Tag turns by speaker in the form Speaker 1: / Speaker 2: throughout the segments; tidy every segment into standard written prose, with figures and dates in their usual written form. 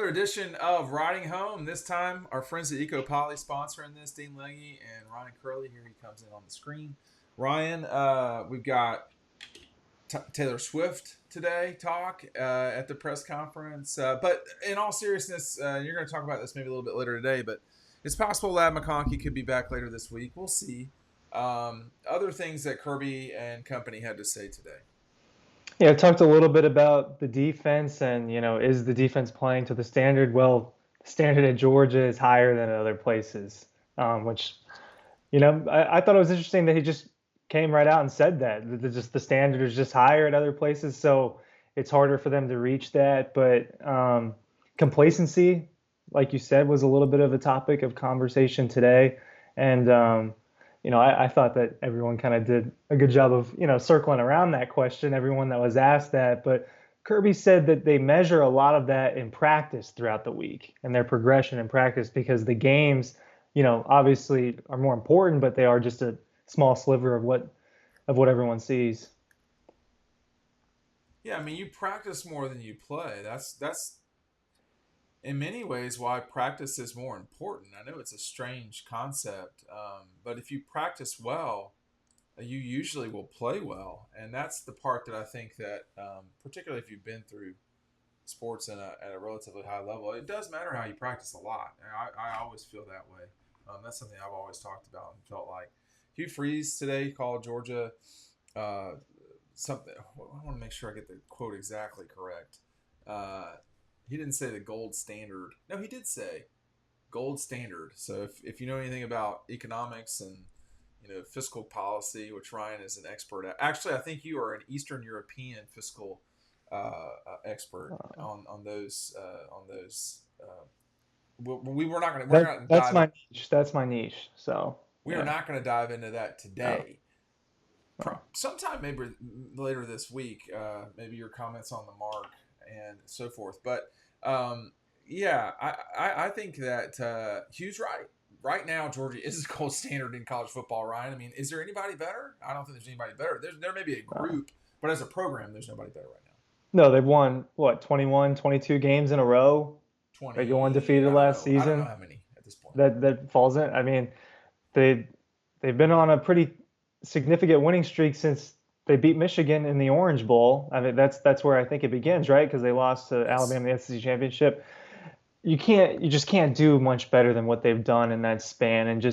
Speaker 1: Another edition of Riding Home. This time, our friends at Eco Poly sponsoring this. Dean Legge and Ryan Curley. Here he comes in on the screen. Ryan, we've got Taylor Swift today talk at the press conference. But in all seriousness, you're going to talk about this maybe a little bit later today, but it's possible that McConkey could be back later this week. We'll see. Other things that Kirby and company had to say today.
Speaker 2: Yeah, I talked a little bit about the defense and, is the defense playing to the standard? Well, the standard at Georgia is higher than at other places, which, I thought it was interesting that he just came right out and said that. Just the standard is just higher at other places, so it's harder for them to reach that. But complacency, like you said, was a little bit of a topic of conversation today. And I thought that everyone kind of did a good job of, circling around that question, everyone that was asked that. But Kirby said that they measure a lot of that in practice throughout the week and their progression in practice because the games, obviously are more important, but they are just a small sliver of what everyone sees.
Speaker 1: Yeah, I mean, you practice more than you play. That's in many ways why practice is more important. I know it's a strange concept, but if you practice well, you usually will play well, and that's the part that I think that, particularly if you've been through sports at a relatively high level, it does matter how you practice a lot. And I always feel that way. That's something I've always talked about and felt like. Hugh Freeze today called Georgia something. I want to make sure I get the quote exactly correct. He didn't say the gold standard. No, he did say gold standard. So if you know anything about economics and fiscal policy, which Ryan is an expert at. Actually, I think you are an Eastern European fiscal expert on those. We were not going to. We're not going to
Speaker 2: That's
Speaker 1: dive.
Speaker 2: my niche. That's my niche. So
Speaker 1: We are
Speaker 2: yeah.
Speaker 1: not going to dive into that
Speaker 2: Oh,
Speaker 1: today.
Speaker 2: oh.
Speaker 1: Sometime maybe later this week, maybe your comments on the mark and so forth. But yeah, I think that Hugh's right. Right now, Georgia is the gold standard in college football, Ryan. I mean, is there anybody better? I don't think there's anybody better. There may be a
Speaker 2: Oh.
Speaker 1: group, but as a program, there's nobody better right now.
Speaker 2: No, they've won what, 21, 22 games in a row. They go
Speaker 1: 20,
Speaker 2: undefeated
Speaker 1: I don't
Speaker 2: last
Speaker 1: know. I don't know
Speaker 2: season.
Speaker 1: how many at this point.
Speaker 2: That falls in. I mean, they they've been on a pretty significant winning streak since they beat Michigan in the Orange Bowl. I mean, that's where I think it begins, right? Because they lost to
Speaker 1: Yes.
Speaker 2: Alabama in the SEC championship. You just can't do much better than what they've done in that span. And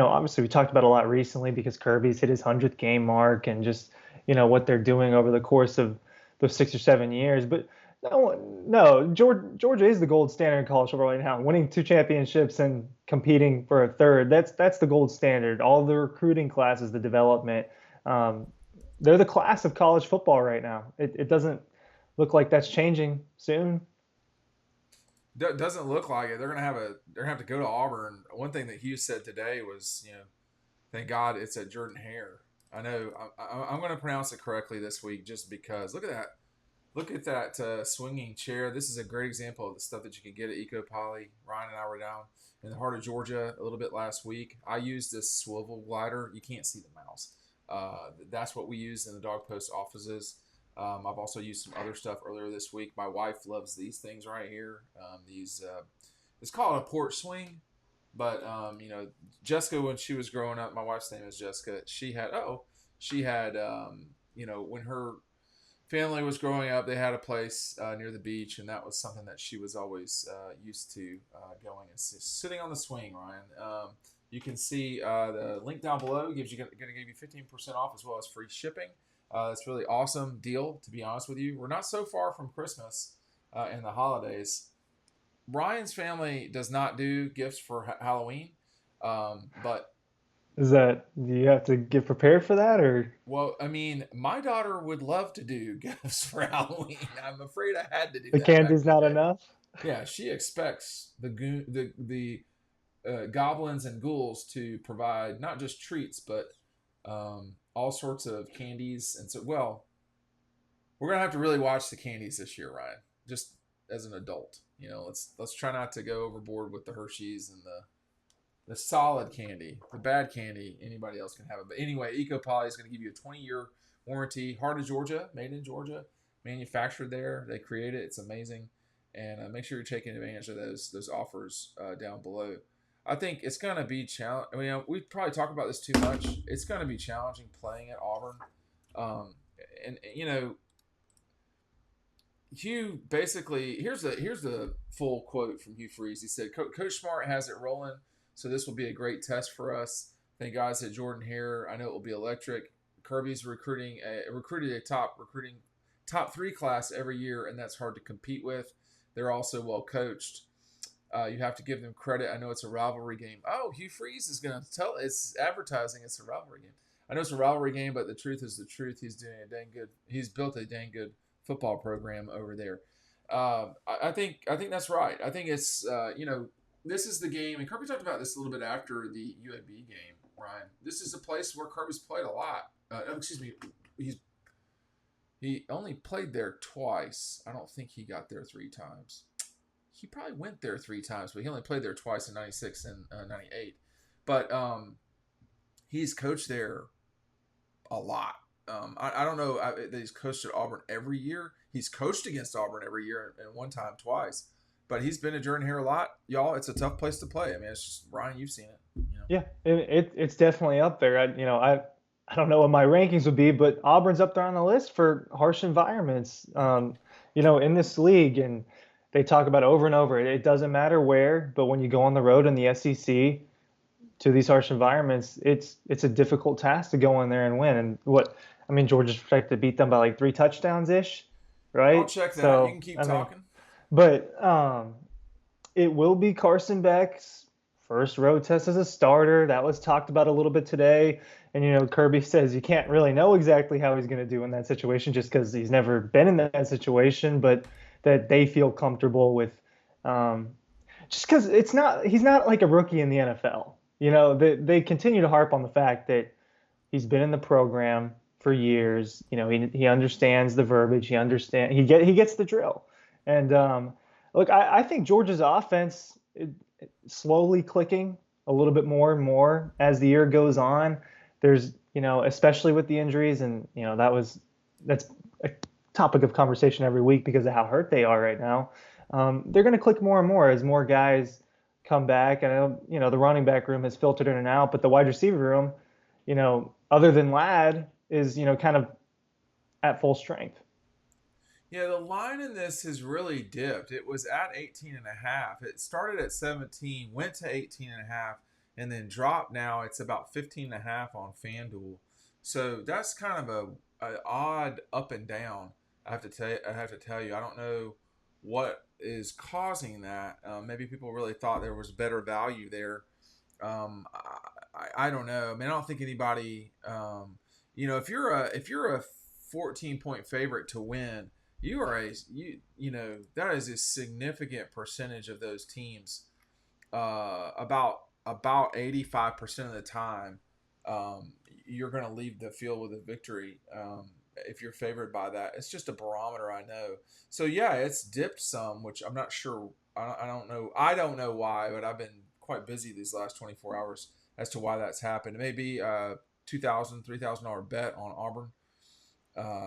Speaker 2: obviously we talked about a lot recently because Kirby's hit his 100th game mark and just what they're doing over the course of those 6 or 7 years. But no, Georgia is the gold standard in college football right now. Winning two championships and competing for a third, that's the gold standard. All the recruiting classes, the development, um, they're the class of college football right now. It doesn't look like that's changing soon.
Speaker 1: Doesn't look like it. They're gonna have to go to Auburn. One thing that Hughes said today was, thank God it's at Jordan Hare. I know I'm going to pronounce it correctly this week just because look at that. Look at that swinging chair. This is a great example of the stuff that you can get at Eco Poly. Ryan and I were down in the heart of Georgia a little bit last week. I used this swivel glider. You can't see the mouse. That's what we used in the dog post offices. I've also used some other stuff earlier this week. My wife loves these things right here. It's called a porch swing, but Jessica, when she was growing up, my wife's name is Jessica. She had when her family was growing up, they had a place near the beach, and that was something that she was always used to going and sitting on the swing. Ryan, you can see the link down below. Going to give you 15% off as well as free shipping. It's a really awesome deal, to be honest with you. We're not so far from Christmas and the holidays. Ryan's family does not do gifts for Halloween, but
Speaker 2: Do you have to get prepared for that or
Speaker 1: well, I mean, my daughter would love to do gifts for Halloween. I'm afraid I had to do
Speaker 2: the
Speaker 1: that back
Speaker 2: candy's
Speaker 1: in the
Speaker 2: not
Speaker 1: day.
Speaker 2: enough?
Speaker 1: Yeah, she expects the goblins and ghouls to provide not just treats but all sorts of candies. And so, well, we're gonna have to really watch the candies this year, Ryan. Just as an adult, let's try not to go overboard with the Hershey's and the solid candy. The bad candy, anybody else can have it. But anyway, EcoPoly is going to give you a 20-year warranty. Heart of Georgia, made in Georgia, manufactured there. They create it. It's amazing. and make sure you're taking advantage of those offers down below. I think it's going to be challenge. I mean, we probably talk about this too much. It's going to be challenging playing at Auburn, and Hugh basically here's the full quote from Hugh Freeze. He said, Coach Smart has it rolling, so this will be a great test for us. Thank God said Jordan Hare. I know it will be electric. Kirby's recruited a top three class every year, and that's hard to compete with. They're also well coached. You have to give them credit. I know it's a rivalry game. Oh, Hugh Freeze is going to tell. It's advertising. It's a rivalry game. I know it's a rivalry game, but the truth is the truth. He's doing a dang good. He's built a dang good football program over there. I think that's right. I think it's this is the game, and Kirby talked about this a little bit after the UAB game. Ryan, this is a place where Kirby's played a lot. Excuse me, he only played there twice. I don't think he got there 3 times. He probably went there 3 times, but he only played there twice in '96 and '98. But he's coached there a lot. I don't know that he's coached at Auburn every year. He's coached against Auburn every year, and one time, twice. But he's been at Jordan Hare a lot, y'all. It's a tough place to play. I mean, it's just Ryan. You've seen it.
Speaker 2: Yeah, it's definitely up there. I don't know what my rankings would be, but Auburn's up there on the list for harsh environments. In this league, and they talk about over and over. It doesn't matter where, but when you go on the road in the SEC to these harsh environments, it's a difficult task to go in there and win. And Georgia's projected to beat them by like 3 touchdowns ish,
Speaker 1: I'll
Speaker 2: right?
Speaker 1: check that. You
Speaker 2: So
Speaker 1: can keep talking.
Speaker 2: but it will be Carson Beck's first road test as a starter. That was talked about a little bit today. And, Kirby says you can't really know exactly how he's going to do in that situation just because he's never been in that situation, but that they feel comfortable with just because he's not like a rookie in the NFL. They continue to harp on the fact that he's been in the program for years. He understands the verbiage. He gets the drill. And look, I think Georgia's offense slowly clicking a little bit more and more as the year goes on. There's, especially with the injuries, and that's a topic of conversation every week because of how hurt they are right now. They're going to click more and more as more guys come back. And the running back room has filtered in and out, but the wide receiver room, other than Ladd, is kind of at full strength.
Speaker 1: Yeah, the line in this has really dipped. It was at 18 and a half. It started at 17, went to 18 and a half, and then dropped. Now it's about 15 and a half on FanDuel. So that's kind of a odd up and down. I have to tell you. I don't know what is causing that. Maybe people really thought there was better value there. I don't know. I mean, I don't think anybody. If you're a 14-point favorite to win, that is a significant percentage of those teams. About 85% of the time, you're going to leave the field with a victory. If you're favored by that, it's just a barometer. I know. So yeah, it's dipped some, which I'm not sure. I don't know. I don't know why, but I've been quite busy these last 24 hours as to why that's happened. Maybe $2,000, $3,000 bet on Auburn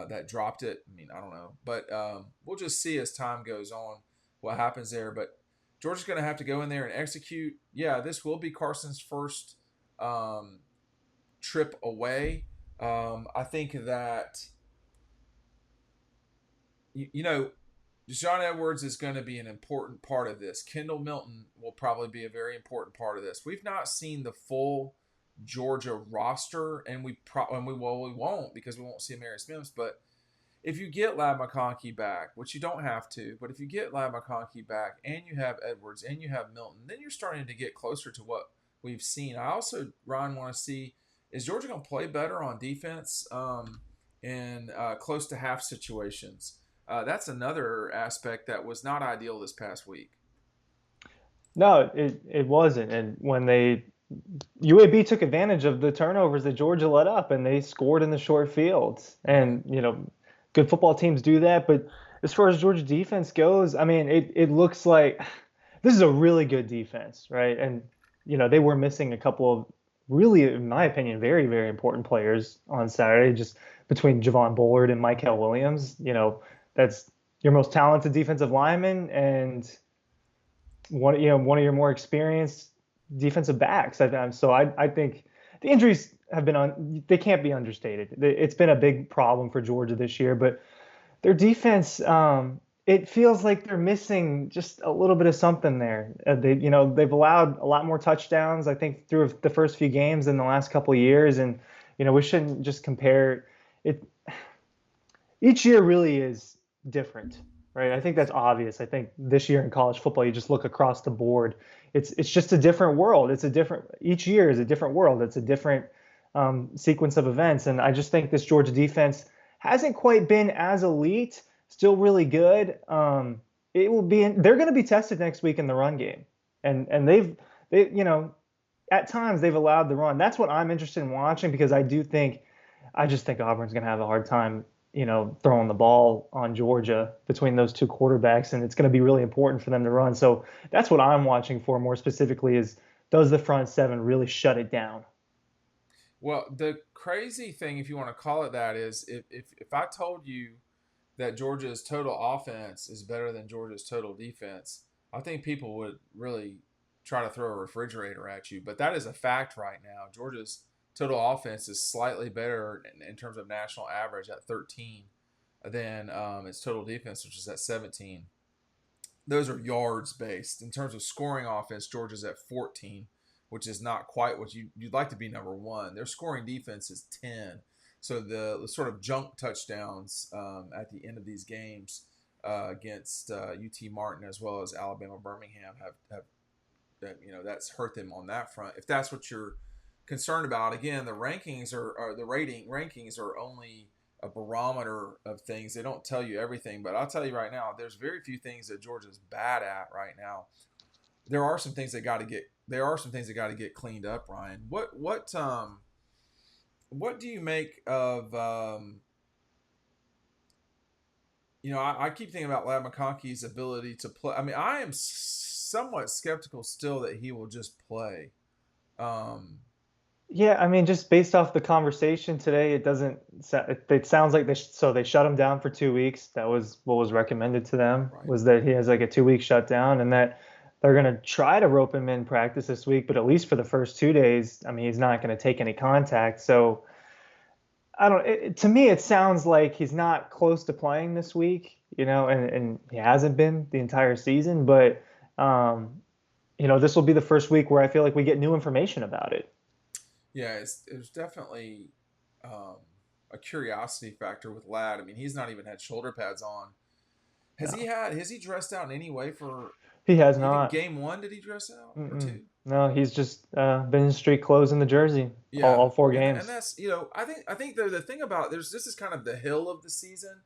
Speaker 1: that dropped it. I mean, I don't know, but we'll just see as time goes on what happens there. But Georgia's going to have to go in there and execute. Yeah, this will be Carson's first trip away. I think that John Edwards is going to be an important part of this. Kendall Milton will probably be a very important part of this. We've not seen the full Georgia roster, and we won't because we won't see Amarius Mims. But if you get Lab McConkey back, which you don't have to, but if you get Lab McConkey back and you have Edwards and you have Milton, then you're starting to get closer to what we've seen. I also, Ryan, want to see, is Georgia going to play better on defense in close to half situations? That's another aspect that was not ideal this past week.
Speaker 2: No, it wasn't. And when UAB took advantage of the turnovers that Georgia let up, and they scored in the short fields. And, good football teams do that. But as far as Georgia defense goes, I mean, it looks like this is a really good defense, right? And, they were missing a couple of really, in my opinion, very, very important players on Saturday, just between Javon Bullard and Michael Williams. That's, your most talented defensive lineman and one of your more experienced defensive backs. So I think the injuries have they can't be understated. It's been a big problem for Georgia this year, but their defense, it feels like they're missing just a little bit of something there. They've allowed a lot more touchdowns, I think, through the first few games in the last couple of years, and we shouldn't just compare it. Each year really is different, right? I think that's obvious. I think this year in college football, you just look across the board. It's just a different world. Each year is a different world. It's a different sequence of events, and I just think this Georgia defense hasn't quite been as elite. Still really good. They're going to be tested next week in the run game, and they at times they've allowed the run. That's what I'm interested in watching because I just think Auburn's going to have a hard time, throwing the ball on Georgia between those two quarterbacks, and it's going to be really important for them to run. So that's what I'm watching for more specifically is does the front seven really shut it down?
Speaker 1: Well, the crazy thing, if you want to call it that, is if I told you that Georgia's total offense is better than Georgia's total defense, I think people would really try to throw a refrigerator at you. But that is a fact right now. Georgia's total offense is slightly better in terms of national average at 13 than its total defense, which is at 17. Those are yards based. In terms of scoring offense, Georgia's at 14, which is not quite what you'd like to be number one. Their scoring defense is 10. So the sort of junk touchdowns at the end of these games against UT Martin as well as Alabama Birmingham have that's hurt them on that front. If that's what you're concerned about, again, the rankings are the rankings are only a barometer of things. They don't tell you everything, but I'll tell you right now, there's very few things that Georgia's bad at right now. There are some things that got to get cleaned up, Ryan. What do you make of I keep thinking about Lad McConkey's ability to play. I mean, I am somewhat skeptical still that he will just play.
Speaker 2: Yeah, I mean, just based off the conversation today, it sounds like they shut him down for 2 weeks. That was what was recommended to them,
Speaker 1: Right.
Speaker 2: was that he has like a 2 week shutdown, and that they're going to try to rope him in practice this week, but at least for the first 2 days, I mean, he's not going to take any contact. So I don't, to me, it sounds like he's not close to playing this week, and he hasn't been the entire season, but this will be the first week where I feel like we get new information about it.
Speaker 1: Yeah, it's definitely a curiosity factor with Ladd. I mean, he's not even had shoulder pads on.
Speaker 2: No,
Speaker 1: Has he dressed out in any way for
Speaker 2: he has
Speaker 1: even
Speaker 2: not.
Speaker 1: game one? Did he dress out or
Speaker 2: Mm-mm.
Speaker 1: two?
Speaker 2: No, he's just been in street clothes in the jersey all
Speaker 1: Yeah,
Speaker 2: four
Speaker 1: and
Speaker 2: games.
Speaker 1: that's I think the thing about this is kind of the hill of the season,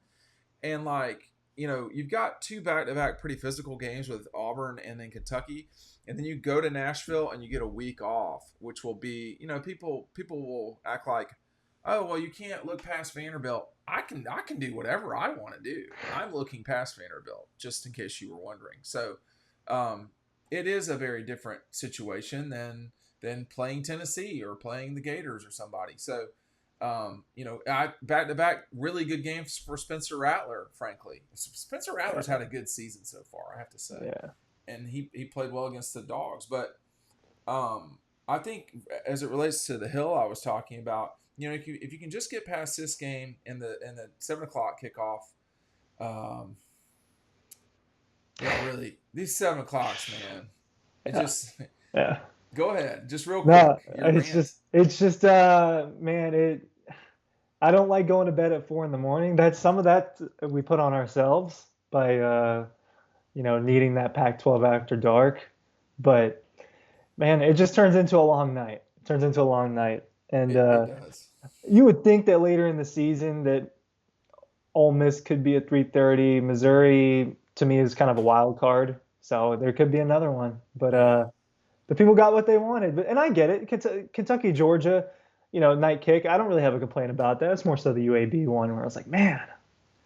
Speaker 1: and like you've got two back-to-back pretty physical games with Auburn and then Kentucky, and then you go to Nashville and you get a week off, which will be people will act like, oh well, you can't look past Vanderbilt. I can do whatever I want to do. I'm looking past Vanderbilt, just in case you were wondering. So um, it is a very different situation than playing Tennessee or playing the Gators or somebody. So back to back really good games for Spencer Rattler. Frankly, Spencer Rattler's
Speaker 2: Yeah,
Speaker 1: had a good season so far, I have to say,
Speaker 2: yeah,
Speaker 1: and he played well against the Dogs. But I think as it relates to the hill I was talking about, if you can just get past this game in the 7 o'clock kickoff, um, really these 7 o'clocks, man, it
Speaker 2: yeah,
Speaker 1: just
Speaker 2: yeah.
Speaker 1: go ahead, just real
Speaker 2: No,
Speaker 1: quick, your rant.
Speaker 2: it's just, man, I don't like going to bed at 4 in the morning. That's some of that we put on ourselves by, needing that Pac-12 after dark. But man, it just turns into a long night. It turns into a long night. And
Speaker 1: It does.
Speaker 2: you would think that later in the season that Ole Miss could be at 3:30. Missouri, to me, is kind of a wild card. So there could be another one. But
Speaker 1: Yeah.
Speaker 2: the people got what they wanted. And I get it. Kentucky, Georgia, night kick. I don't really have a complaint about that. It's more so the UAB one where I was like, man,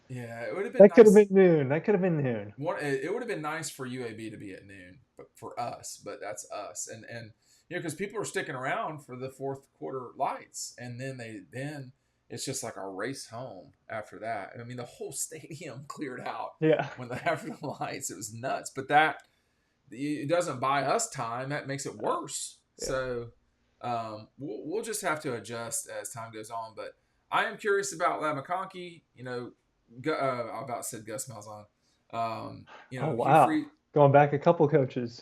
Speaker 1: Yeah, it would have been
Speaker 2: that could have been
Speaker 1: nice.
Speaker 2: noon. That could have been noon.
Speaker 1: It would have been nice for UAB to be at noon, but for us, but that's us, and because people are sticking around for the fourth quarter lights, and then it's just like a race home after that. I mean, the whole stadium cleared out
Speaker 2: Yeah.
Speaker 1: when the after the lights. It was nuts. But that it doesn't buy us time. That makes it worse.
Speaker 2: Yeah.
Speaker 1: So we'll just have to adjust as time goes on. But I am curious about McConkey. I about said Gus Malzahn.
Speaker 2: Oh
Speaker 1: Hugh
Speaker 2: wow.
Speaker 1: Free.
Speaker 2: Going back a couple coaches.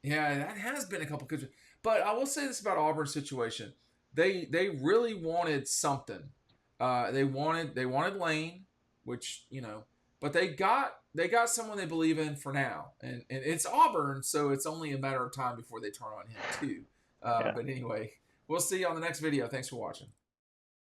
Speaker 1: Yeah, that has been a couple coaches. But I will say this about Auburn's situation: they really wanted something. They wanted Lane, which but they got someone they believe in for now, and it's Auburn, so it's only a matter of time before they turn on him too.
Speaker 2: Yeah.
Speaker 1: But anyway, we'll see you on the next video. Thanks for watching.